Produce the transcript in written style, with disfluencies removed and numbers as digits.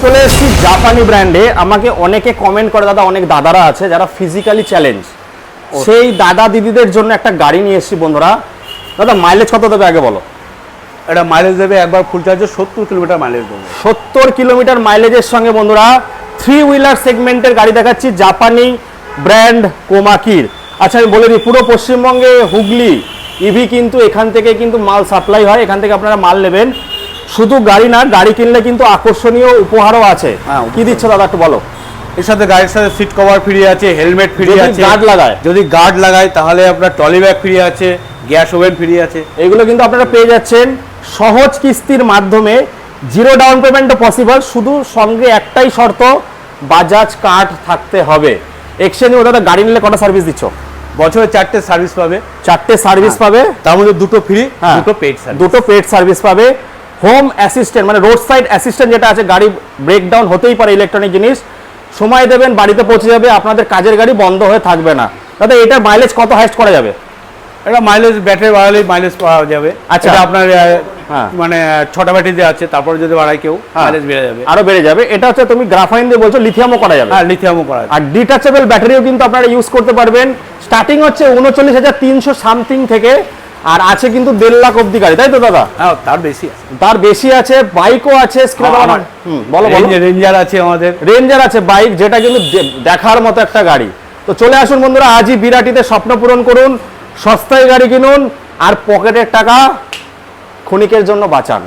চলে এসেছি জাপানি ব্র্যান্ডে। আমাকে অনেকে কমেন্ট করে, দাদা অনেক দাদারা আছে যারা ফিজিক্যালি চ্যালেঞ্জ, সেই দাদা দিদিদের জন্য একটা গাড়ি নিয়ে এসেছি বন্ধুরা। দাদা মাইলেজ কত দেবে আগে বলো? এটা মাইলেজ দেবে একবার ফুল চার্জে 70 কিলোমিটার মাইলেজ দেবে। 70 কিলোমিটার মাইলেজের সঙ্গে বন্ধুরা 3 হুইলার সেগমেন্টের গাড়ি দেখাচ্ছি, জাপানি ব্র্যান্ড কোমাকির। আচ্ছা আমি বলে দিই, পুরো পশ্চিমবঙ্গে হুগলি ইভি কিন্তু এখান থেকে কিন্তু মাল সাপ্লাই হয়, এখান থেকে আপনারা মাল নেবেন। শুধু গাড়ি না, গাড়ি কিনলে কিন্তু আকর্ষণীয় উপহারও আছে। কি দিচ্ছ দাদা একটু বলো? এর সাথে গাড়ির সাথে সিট কভার ফ্রি আছে, হেলমেট ফ্রি আছে, গার্ড লাগায়, যদি গার্ড লাগায় তাহলে আপনার ট্রলি ব্যাগ ফ্রি আছে, গ্যাস ওভেন ফ্রি আছে। এগুলো কিন্তু আপনারা পেয়ে যাচ্ছেন সহজ কিস্তির মাধ্যমে, জিরো ডাউন পেমেন্টও পসিবল। শুধু সঙ্গে একটাই শর্ত, বাজাজ কার্ড থাকতে হবে। এক্সচেঞ্জ ওটা গাড়ি নিলে কটা সার্ভিস দিচ্ছ? বছরে 4টে সার্ভিস পাবে। 4টে সার্ভিস পাবে, তার মধ্যে 2টো ফ্রি, 2টো পেড সার্ভিস। 2টো পেড সার্ভিস পাবে। হোম অ্যাসিস্ট্যান্ট মানে রোড সাইড অ্যাসিস্ট্যান্ট যেটা আছে, গাড়ি ব্রেকডাউন হতেই পারে, ইলেকট্রনিক জিনিস, সময় দেবেন বাড়িতে পৌঁছে যাবে, আপনাদের কাজের গাড়ি বন্ধ হয়ে থাকবে না। দাদা এটা মাইলেজ কত হাইস্ট করা যাবে? এটা মাইলেজ ব্যাটারি বাড়ালেই মাইলেজ পাওয়া যাবে। আচ্ছা, এটা আপনার মানে 6টা ব্যাটারিতে আছে, তারপরে যদি বাড়ায় কেউ মাইলেজ বেড়ে যাবে, আরো বেড়ে যাবে। এটা হচ্ছে তুমি গ্রাফাইন দিয়ে বলছো, লিথিয়ামও করা যাবে। হ্যাঁ লিথিয়ামও করা যাবে। আর ডিটাচেবল ব্যাটারিও কিন্তু আপনারা ইউজ করতে পারবেন। স্টার্টিং হচ্ছে 39,300 সামথিং থেকে, আর আছে কিন্তু 1.5 লাখ অব্দি গাড়ি, তাই তো দাদা? হ্যাঁ তার বেশি আছে, তার বেশি আছে। বাইকও আছে, বলো বলো। রেঞ্জার আছে, আমাদের রেঞ্জার আছে বাইক, যেটা কিন্তু দেখার মতো একটা গাড়ি। তো চলে আসুন বন্ধুরা, আজই বিরাটিতে স্বপ্ন পূরণ করুন, সস্তায় গাড়ি কিনুন আর পকেটের টাকা ক্ষণিকের জন্য বাঁচান।